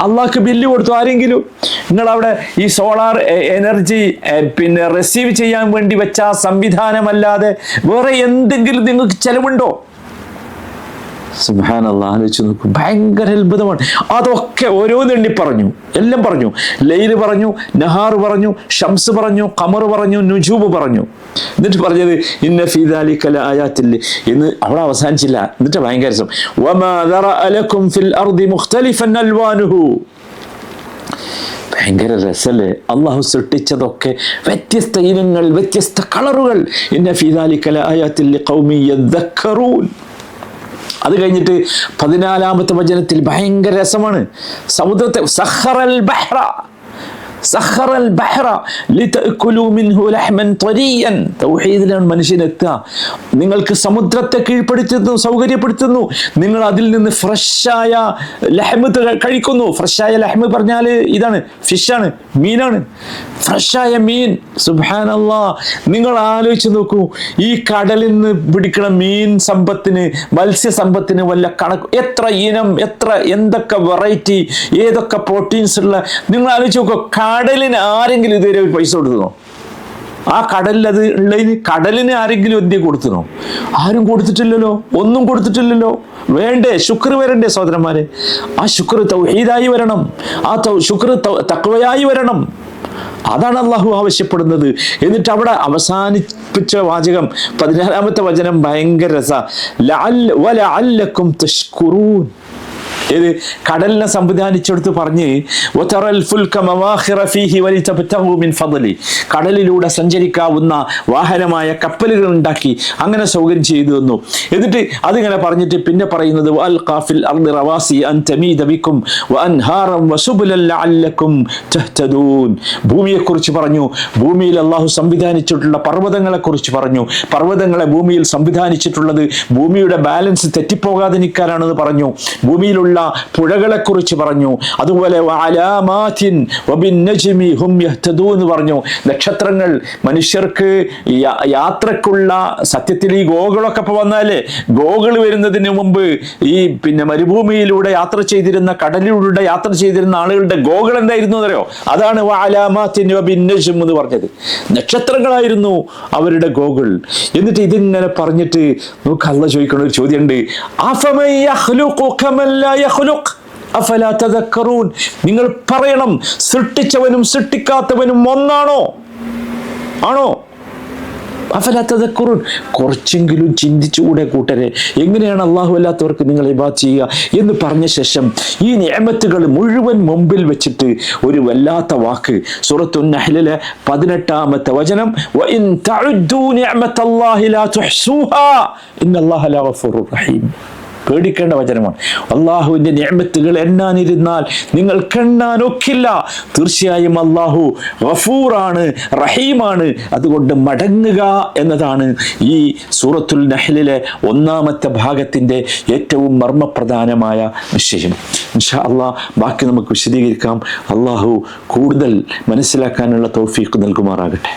അള്ളാഹ്ക്ക് ബില്ല് കൊടുത്തു ആരെങ്കിലും? നിങ്ങളവിടെ ഈ സോളാർ എനർജി പിന്നെ റിസീവ് ചെയ്യാൻ വേണ്ടി വെച്ച സംവിധാനമല്ലാതെ വേറെ എന്തെങ്കിലും നിങ്ങൾക്ക് ചെലവുണ്ടോ? സുബ്ഹാനല്ലാഹ്, ആലോചിച്ച് നോക്കൂ, ഭയങ്കര അത്ഭുതമാണ്. അതൊക്കെ ഓരോന്നെണ്ണി പറഞ്ഞു, എല്ലാം പറഞ്ഞു. ലൈല് പറഞ്ഞു, നഹാർ പറഞ്ഞു, ഷംസ് പറഞ്ഞു, ഖമർ പറഞ്ഞു, നുജൂബ് പറഞ്ഞു. എന്നിട്ട് പറഞ്ഞത് ഇന്ന ഫീ ദാലിക ലആയാതിൻ എന്ന് അവിടെ അവസാനിച്ചില്ല. എന്നിട്ട് ഭയങ്കര രസം, വമാ ദറഅ ലക്കും ഫിൽ അർദി മുഖ്തലിഫൻ അൽവാനുഹു. ഭയങ്കര രസല്ലേ? അള്ളാഹു സൃഷ്ടിച്ചതൊക്കെ വ്യത്യസ്ത ഇനങ്ങൾ, വ്യത്യസ്ത കളറുകൾ. ഇന്ന ഫീ ദാലിക ലആയാതിൻ ലിഖൗമിൻ യദക്കറൂൻ. അത് കഴിഞ്ഞിട്ട് 14ാമത്തെ വചനത്തിൽ ഭയങ്കര രസമാണ്. സമുദ്രത്തെ സഖറൽ ബഹ്റ ലിതഅകുലു മിൻഹു ലഹ്മൻ ത്വരിയൻ. തൗഹീദിലാണ് മനുഷ്യനെത്തുക. നിങ്ങൾക്ക് സമുദ്രത്തെ കീഴ്പ്പെടുത്തുന്നു, സൗകര്യപ്പെടുത്തുന്നു. നിങ്ങൾ അതിൽ നിന്ന് ഫ്രഷായ ലഹ്മ് കഴിക്കുന്നു. ഫ്രഷായ ലഹ്മ് പറഞ്ഞാൽ ഇതാണ്, ഫിഷാണ്, മീനാണ്, ഫ്രഷായ മീൻ. സുബ്ഹാനല്ലാഹ്, നിങ്ങൾ ആലോചിച്ച് നോക്കൂ, ഈ കടലിൽ നിന്ന് പിടിക്കുന്ന മീൻ സമ്പത്തിന്, മത്സ്യസമ്പത്തിന് വല്ല കണക്ക്, എത്ര ഇനം, എന്തൊക്കെ വെറൈറ്റി, ഏതൊക്കെ പ്രോട്ടീൻസ് ഉള്ള. നിങ്ങൾ ആലോചിച്ച് നോക്കൂ, കടലിന് ആരെങ്കിലും ഇതുവരെ പൈസ കൊടുത്തോ? ആ കടലിൽ അത് ഉള്ളതിന് കടലിന് ആരെങ്കിലും എന്ത് കൊടുത്തനോ? ആരും കൊടുത്തിട്ടില്ലല്ലോ, ഒന്നും കൊടുത്തിട്ടില്ലല്ലോ. വേണ്ടേ? ശുക്ർ വരണ്ടേ സഹോദരന്മാരെ? ആ ശുക്ർ തൗഹീദായി വരണം, ആ ശുക്ർ തഖ്വയായി വരണം. അതാണ് അള്ളാഹു ആവശ്യപ്പെടുന്നത്. എന്നിട്ട് അവിടെ അവസാനിപ്പിച്ച വാചകം 14ാമത്തെ വചനം ഭയങ്കര രസ. ലഅല്ലക്കും തഷ്കുറൂൻ. ഏത്? കടലിനെ സംവിധാനിച്ചെടുത്ത് പറഞ്ഞ് കടലിലൂടെ സഞ്ചരിക്കാവുന്ന വാഹനമായ കപ്പലുകൾ ഉണ്ടാക്കി അങ്ങനെ സൗകര്യം ചെയ്തു തന്നു. എന്നിട്ട് അതിങ്ങനെ പറഞ്ഞിട്ട് പിന്നെ പറയുന്നത് ഭൂമിയെ കുറിച്ച് പറഞ്ഞു. ഭൂമിയിൽ അള്ളാഹു സംവിധാനിച്ചിട്ടുള്ള പർവ്വതങ്ങളെ കുറിച്ച് പറഞ്ഞു. പർവ്വതങ്ങളെ ഭൂമിയിൽ സംവിധാനിച്ചിട്ടുള്ളത് ഭൂമിയുടെ ബാലൻസ് തെറ്റിപ്പോകാതിരിക്കാനാണെന്ന് പറഞ്ഞു. ഭൂമിയിലുള്ള ഉള്ള പുഴകളെക്കുറിച്ച് പറഞ്ഞു. അതുപോലെ വഅലാമാതിൻ വബിന്നജ്മി ഹും യഹ്തദൂൻ എന്ന് പറഞ്ഞു. നക്ഷത്രങ്ങൾ മനുഷ്യർക്ക് യാത്രക്കുള്ള, സത്യത്തിൽ ഈ ഗോകളൊക്കെ ഇപ്പോൾ വന്നാലേ, ഗോകൾ വരുന്നതിന് മുമ്പ് ഈ മരുഭൂമിയിലൂടെ യാത്ര ചെയ്തിരുന്ന, കടലിലൂടെ യാത്ര ചെയ്തിരുന്ന ആളുകളുടെ ഗോകൾ എന്തായിരുന്നു അറിയോ? അതാണ് വഅലാമാതിൻ വബിന്നജ്മി എന്ന് പറഞ്ഞത്. നക്ഷത്രങ്ങളായിരുന്നു അവരുടെ ഗോകൾ. എന്നിട്ട് ഇതിങ്ങനെ പറഞ്ഞിട്ട് നമുക്ക് അല്ലാഹ് ചോദിക്കുന്ന ഒരു ചോദ്യമുണ്ട്, അഫമൻ യഖ്ലുഖു കമൻ ലാ യഖ്ലുഖ് അഫലാ തദക്കറൂൻ. നിങ്ങൾ പറയണം, സൃഷ്ടിച്ചവനും സൃഷ്ടിക്കാത്തവനും ഒന്നാണോ? ആണോ? അഫലാ തദക്കറൂൻ. കുറച്ചെങ്കിലും ചിന്തിച്ചുകൂടെ കൂട്ടരെ? എങ്ങനെയാണ് അല്ലാഹു അല്ലാത്തവർക്ക് നിങ്ങൾ ഇബാദത്ത് ചെയ്യുക എന്ന് പറഞ്ഞ ശേഷം ഈ നിഅമത്തുകൾ മുഴുവൻ മുമ്പിൽ വെച്ചിട്ട് ഒരു വല്ലാത്ത വാക്ക്, സൂറത്തുൻ നഹ്ലിലെ 18-ാമത്തെ വചനം, വഇൻ തഉദ്ദൂ നിഅമത്തല്ലാഹി ലാ തുഹ്സൂഹാ ഇന്നല്ലാഹ ലഗഫൂറുർ റഹീം. പേടിക്കേണ്ട വചനമാണ്. അള്ളാഹുവിൻ്റെ നിഅമത്തുകൾ എണ്ണാനിരുന്നാൽ നിങ്ങൾക്ക് എണ്ണാൻ ഒക്കില്ല. തീർച്ചയായും അള്ളാഹു ഗഫൂറാണ്, റഹീമാണ്. അതുകൊണ്ട് മടങ്ങുക എന്നതാണ് ഈ സൂറത്തുൽ നഹ്ലിലെ 1-ാമത്തെ ഭാഗത്തിൻ്റെ ഏറ്റവും മർമ്മപ്രധാനമായ വിഷയം. ഇൻഷാ അള്ളാഹ് ബാക്കി നമുക്ക് വിശദീകരിക്കാം. അള്ളാഹു കൂടുതൽ മനസ്സിലാക്കാനുള്ള തൗഫീഖ് നൽകുമാറാകട്ടെ.